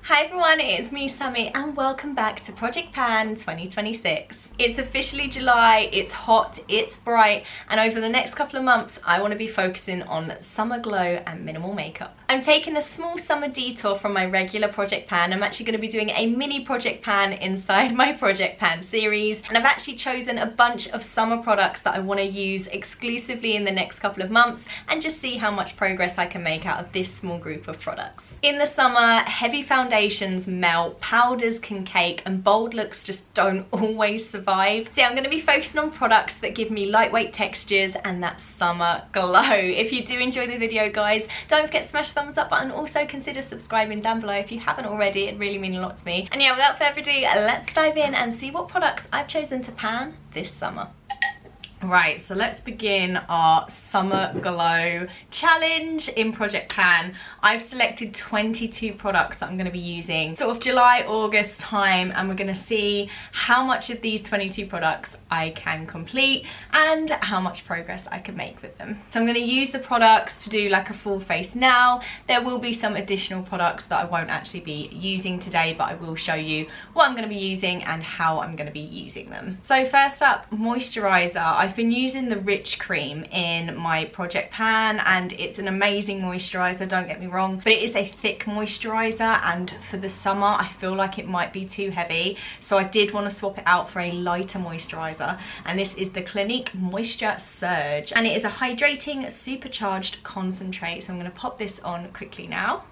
Hi everyone, it's me Sammy and welcome back to Project Pan 2026. It's officially July, it's hot, it's bright, and over the next couple of months I want to be focusing on summer glow and minimal makeup. I'm taking a small summer detour from my regular Project Pan. I'm actually going to be doing a mini Project Pan inside my Project Pan series, and I've actually chosen a bunch of summer products that I want to use exclusively in the next couple of months and just see how much progress I can make out of this small group of products. In the summer, heavy foundations melt, powders can cake, and bold looks just don't always survive. So yeah, I'm going to be focusing on products that give me lightweight textures and that summer glow. If you do enjoy the video, guys, don't forget to smash the thumbs up button. Also consider subscribing down below if you haven't already. It really means a lot to me. And yeah, without further ado, let's dive in and see what products I've chosen to pan this summer. Right, so let's begin our summer glow challenge in Project Pan. I've selected 22 products that I'm going to be using sort of July, August time, and we're going to see how much of these 22 products I can complete and how much progress I can make with them. So I'm going to use the products to do like a full face now. There will be some additional products that I won't actually be using today, but I will show you what I'm going to be using and how I'm going to be using them. So first up, moisturizer. I've been using the Rich Cream in my Project Pan and it's an amazing moisturizer, don't get me wrong, but it is a thick moisturizer, and for the summer I feel like it might be too heavy, so I did want to swap it out for a lighter moisturizer, and this is the Clinique Moisture Surge, and it is a hydrating supercharged concentrate. So I'm going to pop this on quickly now.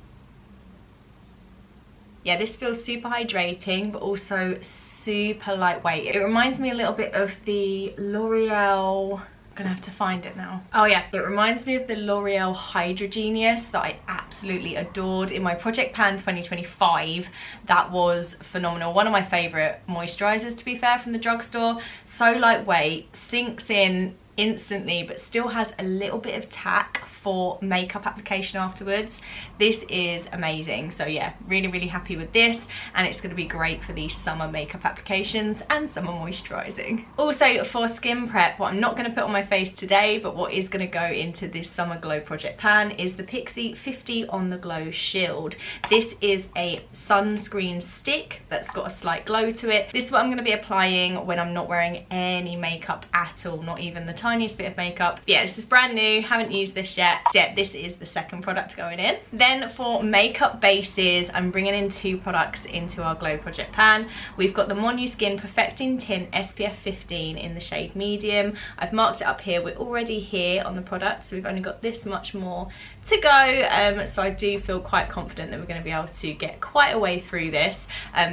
Yeah, this feels super hydrating but also super lightweight. It reminds me a little bit of the L'Oreal, I'm gonna have to find it now. Oh yeah, it reminds me of the L'Oreal Hydrogenius that I absolutely adored in my Project Pan 2025. That was phenomenal. One of my favorite moisturizers, to be fair, from the drugstore. So lightweight, sinks in instantly, but still has a little bit of tack for makeup application afterwards. This is amazing. So yeah, really happy with this, and it's going to be great for these summer makeup applications and summer moisturizing. Also for skin prep, what I'm not going to put on my face today, but what is going to go into this summer glow Project Pan is the Pixi 50 on the Glow Shield. This is a sunscreen stick that's got a slight glow to it. This is what I'm going to be applying when I'm not wearing any makeup at all, not even the tiniest bit of makeup. Yeah, this is brand new, haven't used this yet. Yeah, this is the second product going in. Then for makeup bases, I'm bringing in two products into our Glow Project Pan. We've got the Monuskin Perfecting Tint SPF 15 in the shade medium. I've marked it up here. We're already here on the product, so we've only got this much more to go, so I do feel quite confident that we're going to be able to get quite a way through this.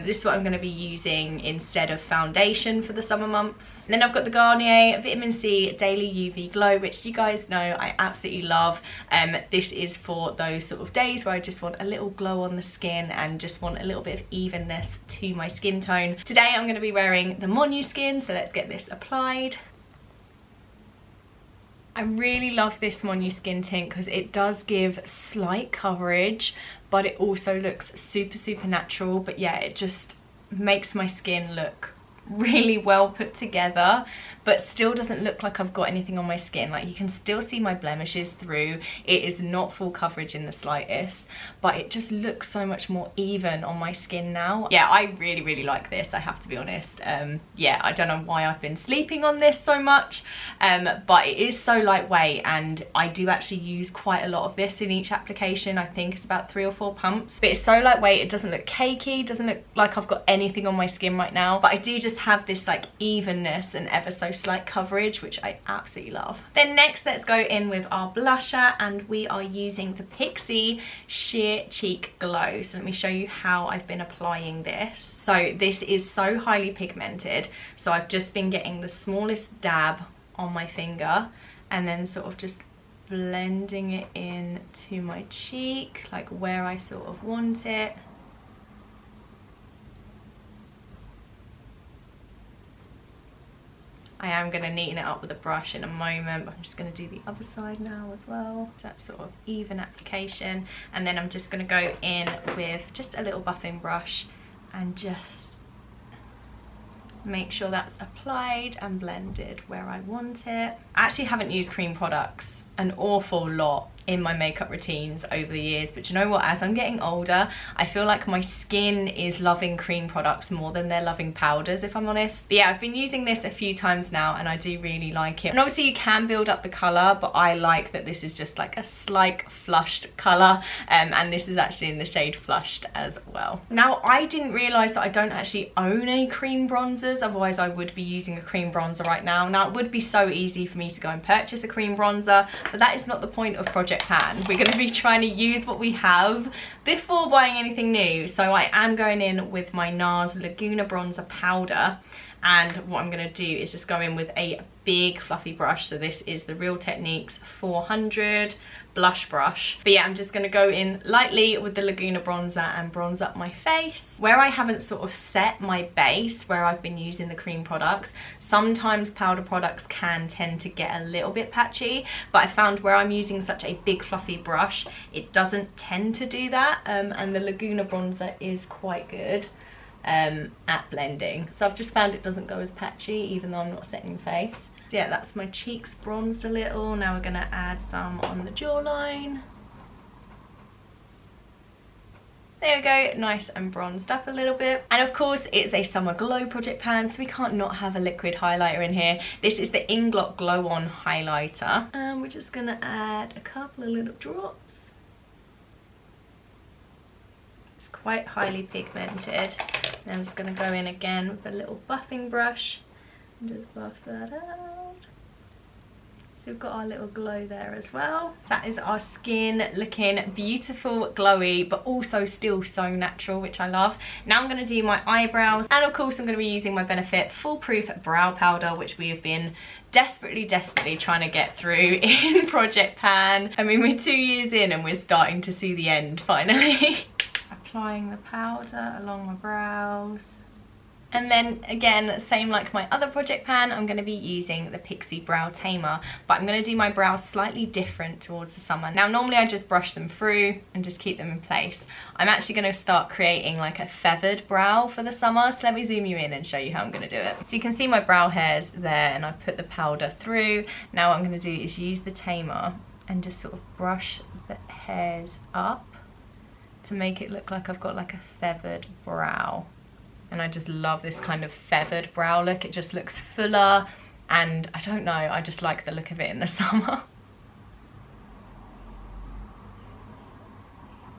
This is what I'm going to be using instead of foundation for the summer months. And then I've got the Garnier Vitamin C Daily UV Glow, which you guys know I absolutely love. This is for those sort of days where I just want a little glow on the skin and just want a little bit of evenness to my skin tone. Today I'm going to be wearing the Monuskin, so let's get this applied. I really love this Monuskin tint because it does give slight coverage, but it also looks super natural. But yeah, it just makes my skin look really well put together, but still doesn't look like I've got anything on my skin. Like, you can still see my blemishes through. It is not full coverage in the slightest, but it just looks so much more even on my skin now. Yeah, I really like this, I have to be honest. Yeah, I don't know why I've been sleeping on this so much, but it is so lightweight, and I do actually use quite a lot of this in each application. I think it's about 3 or 4 pumps, but it's so lightweight, it doesn't look cakey, doesn't look like I've got anything on my skin right now, but I do just have this like evenness and ever so slight coverage, which I absolutely love. Then next, let's go in with our blusher, and we are using the Pixi Sheer Cheek Glow. So let me show you how I've been applying this. So this is so highly pigmented, so I've just been getting the smallest dab on my finger and then sort of just blending it in to my cheek, like where I sort of want it. I am going to neaten it up with a brush in a moment, but I'm just going to do the other side now as well. So that's sort of even application, and then I'm just going to go in with just a little buffing brush and just make sure that's applied and blended where I want it. I actually haven't used cream products an awful lot in my makeup routines over the years, but you know what, as I'm getting older, I feel like my skin is loving cream products more than they're loving powders, if I'm honest. But yeah, I've been using this a few times now and I do really like it. And obviously you can build up the colour, but I like that this is just like a slight flushed colour, and this is actually in the shade Flushed as well. Now, I didn't realise that I don't actually own any cream bronzers, otherwise I would be using a cream bronzer right now. Now, it would be so easy for me to go and purchase a cream bronzer, but that is not the point of Project Pan. We're going to be trying to use what we have before buying anything new. So I am going in with my NARS Laguna Bronzer Powder, and what I'm going to do is just go in with a big fluffy brush. So this is the Real Techniques 400 blush brush. But yeah, I'm just going to go in lightly with the Laguna bronzer and bronze up my face. Where I haven't sort of set my base, where I've been using the cream products, sometimes powder products can tend to get a little bit patchy, but I found where I'm using such a big fluffy brush, it doesn't tend to do that, and the Laguna bronzer is quite good at blending. So I've just found it doesn't go as patchy even though I'm not setting face. So yeah, that's my cheeks bronzed a little. Now we're going to add some on the jawline. There we go, nice and bronzed up a little bit. And of course, it's a summer glow project pan, so we can't not have a liquid highlighter in here. This is the Inglot Glow On highlighter. And we're just gonna add a couple of little drops. It's quite highly pigmented. And I'm just gonna go in again with a little buffing brush and just buff that out. So we've got our little glow there as well. That is our skin looking beautiful, glowy, but also still so natural, which I love. Now I'm going to do my eyebrows. And of course I'm going to be using my Benefit Foolproof Brow Powder, which we have been desperately trying to get through in Project Pan. I mean, we're 2 years in and we're starting to see the end finally. Applying the powder along my brows. And then again, same like my other project pan, I'm going to be using the Pixi Brow Tamer, but I'm going to do my brows slightly different towards the summer. Now normally I just brush them through and just keep them in place. I'm actually going to start creating like a feathered brow for the summer, so let me zoom you in and show you how I'm going to do it. So you can see my brow hairs there and I put the powder through. Now what I'm going to do is use the tamer and just sort of brush the hairs up to make it look like I've got like a feathered brow. And I just love this kind of feathered brow look. It just looks fuller, and I don't know, I just like the look of it in the summer.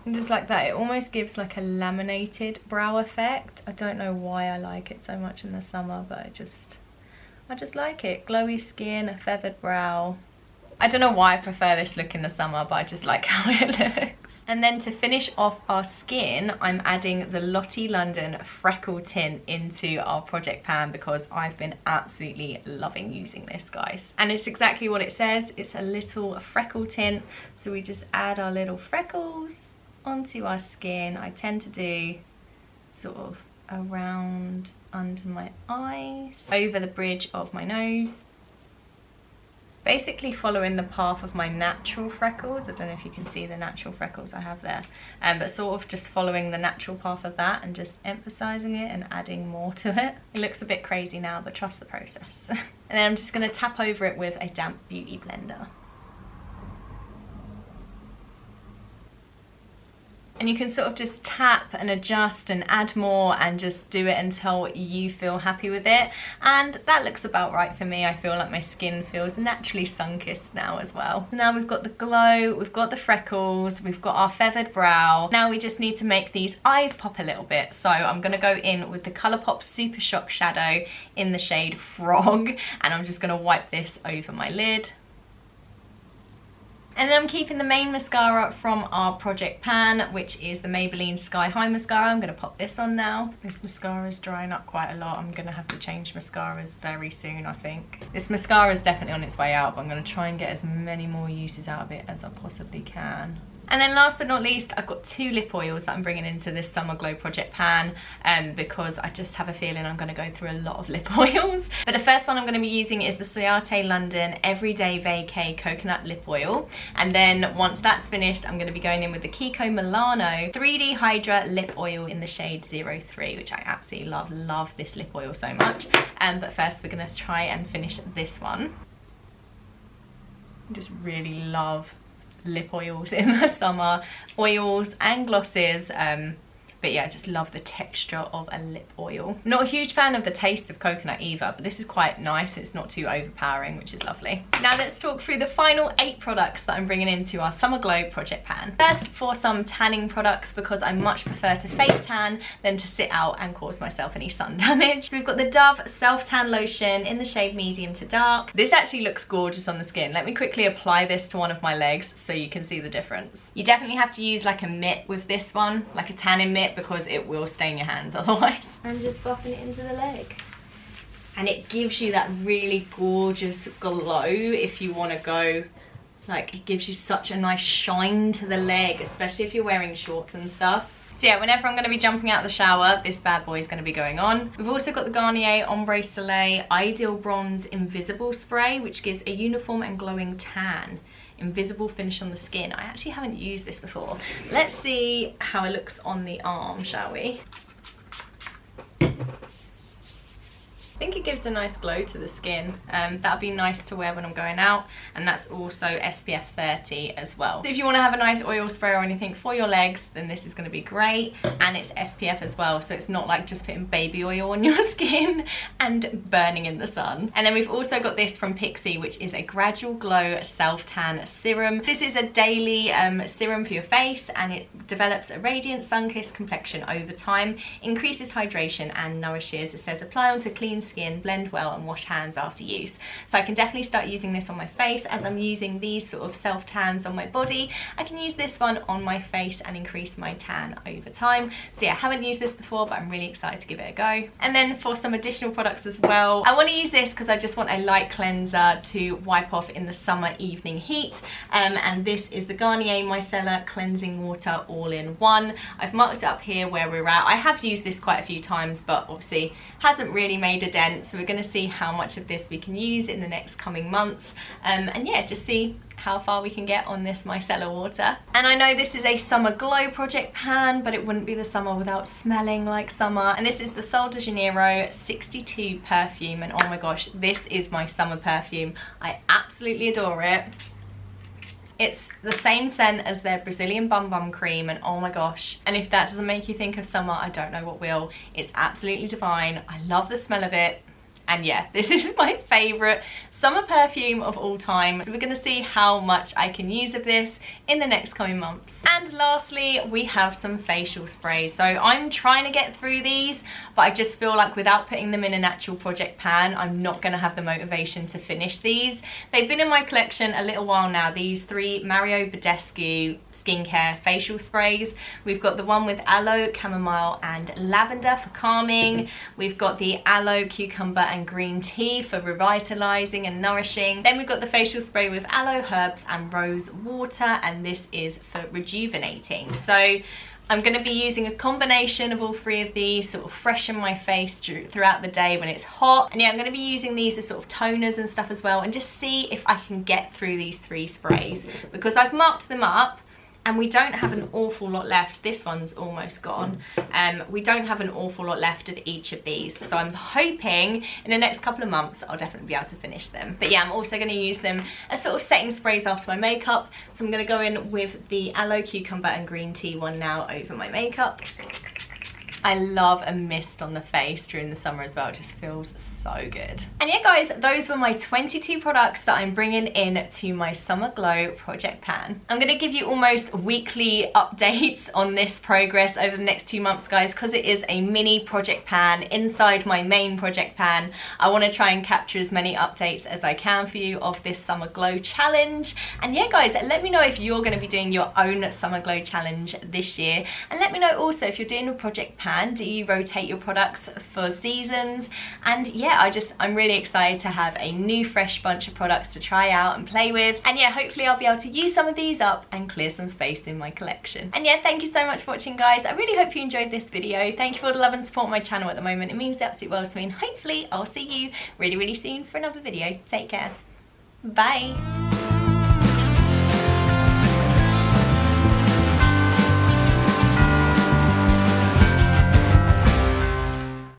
And just like that, it almost gives like a laminated brow effect. I don't know why I like it so much in the summer, but I just like it. Glowy skin, a feathered brow. I don't know why I prefer this look in the summer, but I just like how it looks. And then to finish off our skin, I'm adding the Lottie London Freckle Tint into our project pan because I've been absolutely loving using this, guys. And it's exactly what it says. It's a little freckle tint. So we just add our little freckles onto our skin. I tend to do sort of around under my eyes, over the bridge of my nose. Basically following the path of my natural freckles. I don't know if you can see the natural freckles I have there, but sort of just following the natural path of that and just emphasizing it and adding more to it. It looks a bit crazy now, but trust the process. And then I'm just going to tap over it with a damp beauty blender. And you can sort of just tap and adjust and add more and just do it until you feel happy with it. And that looks about right for me. I feel like my skin feels naturally sun-kissed now as well. Now we've got the glow, we've got the freckles, we've got our feathered brow. Now we just need to make these eyes pop a little bit. So I'm going to go in with the Colourpop Super Shock Shadow in the shade Frog. And I'm just going to wipe this over my lid. And then I'm keeping the main mascara from our project pan, which is the Maybelline Sky High Mascara. I'm going to pop this on now. This mascara is drying up quite a lot. I'm going to have to change mascaras very soon, I think. This mascara is definitely on its way out, but I'm going to try and get as many more uses out of it as I possibly can. And then last but not least, I've got 2 lip oils that I'm bringing into this Summer Glow project pan, because I just have a feeling I'm going to go through a lot of lip oils. But the first one I'm going to be using is the Ciate London Everyday Vacay Coconut Lip Oil. And then once that's finished, I'm going to be going in with the Kiko Milano 3D Hydra Lip Oil in the shade 03, which I absolutely love. Love this lip oil so much. But first we're going to try and finish this one. I just really love lip oils in the summer, oils and glosses. But yeah, I just love the texture of a lip oil. Not a huge fan of the taste of coconut either, but this is quite nice. It's not too overpowering, which is lovely. Now let's talk through the final 8 products that I'm bringing into our Summer Glow project pan. First, for some tanning products, because I much prefer to fake tan than to sit out and cause myself any sun damage. So we've got the Dove Self Tan Lotion in the shade medium to dark. This actually looks gorgeous on the skin. Let me quickly apply this to one of my legs so you can see the difference. You definitely have to use like a mitt with this one, like a tanning mitt, because it will stain your hands otherwise. I'm just buffing it into the leg. And it gives you that really gorgeous glow if you want to go, like, it gives you such a nice shine to the leg, especially if you're wearing shorts and stuff. So yeah, whenever I'm going to be jumping out of the shower, this bad boy is going to be going on. We've also got the Garnier Ombre Soleil Ideal Bronze Invisible Spray, which gives a uniform and glowing tan. Invisible finish on the skin. I actually haven't used this before. Let's see how it looks on the arm, shall we? I think it gives a nice glow to the skin. That'd be nice to wear when I'm going out, and that's also SPF 30 as well. So if you want to have a nice oil spray or anything for your legs, then this is going to be great, and it's SPF as well, so it's not like just putting baby oil on your skin and burning in the sun. And then we've also got this from Pixi, which is a Gradual Glow Self Tan Serum. This is a daily serum for your face, and it develops a radiant sun-kissed complexion over time, increases hydration and nourishes. It says apply onto clean skin, blend well and wash hands after use. So I can definitely start using this on my face as I'm using these sort of self tans on my body. I can use this one on my face and increase my tan over time. So yeah, I haven't used this before, but I'm really excited to give it a go. And then for some additional products as well, I want to use this because I just want a light cleanser to wipe off in the summer evening heat. And this is the Garnier Micellar Cleansing Water All-in-One. I've marked it up here where we're at. I have used this quite a few times, but obviously hasn't really made a dent, so we're going to see how much of this we can use in the next coming months, and yeah, just see how far we can get on this micellar water. And I know this is a summer glow project pan, but it wouldn't be the summer without smelling like summer. And this is the Sol de Janeiro 62 perfume, and oh my gosh, this is my summer perfume. I absolutely adore it. It's the same scent as their Brazilian Bum Bum Cream, and oh my gosh, and if that doesn't make you think of summer, I don't know what will. It's absolutely divine. I love the smell of it, and yeah, this is my favourite summer perfume of all time. So we're going to see how much I can use of this in the next coming months. And lastly, we have some facial sprays. So I'm trying to get through these, but I just feel like without putting them in a natural project pan, I'm not going to have the motivation to finish these. They've been in my collection a little while now, these 3 Mario Badescu skincare facial sprays. We've got the one with aloe, chamomile and lavender for calming. We've got the aloe, cucumber and green tea for revitalizing and nourishing. Then we've got the facial spray with aloe, herbs and rose water, and this is for rejuvenating. So I'm going to be using a combination of all 3 of these, sort of freshen my face throughout the day when it's hot. And yeah, I'm going to be using these as sort of toners and stuff as well, and just see if I can get through these 3 sprays, because I've marked them up and we don't have an awful lot left. This one's almost gone. We don't have an awful lot left of each of these, so I'm hoping in the next couple of months I'll definitely be able to finish them. But yeah, I'm also going to use them as sort of setting sprays after my makeup, so I'm going to go in with the aloe, cucumber and green tea one now over my makeup. I love a mist on the face during the summer as well. It just feels so good. And yeah guys, those were my 22 products that I'm bringing in to my Summer Glow project pan. I'm going to give you almost weekly updates on this progress over the next 2 months guys, because it is a mini project pan inside my main project pan. I want to try and capture as many updates as I can for you of this Summer Glow challenge. And yeah guys, let me know if you're going to be doing your own Summer Glow challenge this year, and let me know also if you're doing a project pan, do you rotate your products for seasons? And yeah, I'm really excited to have a new fresh bunch of products to try out and play with. And yeah, hopefully I'll be able to use some of these up and clear some space in my collection. And yeah, thank you so much for watching guys. I really hope you enjoyed this video. Thank you for all the love and support on my channel at the moment. It means the absolute world to me, and hopefully I'll see you really soon for another video. Take care. Bye.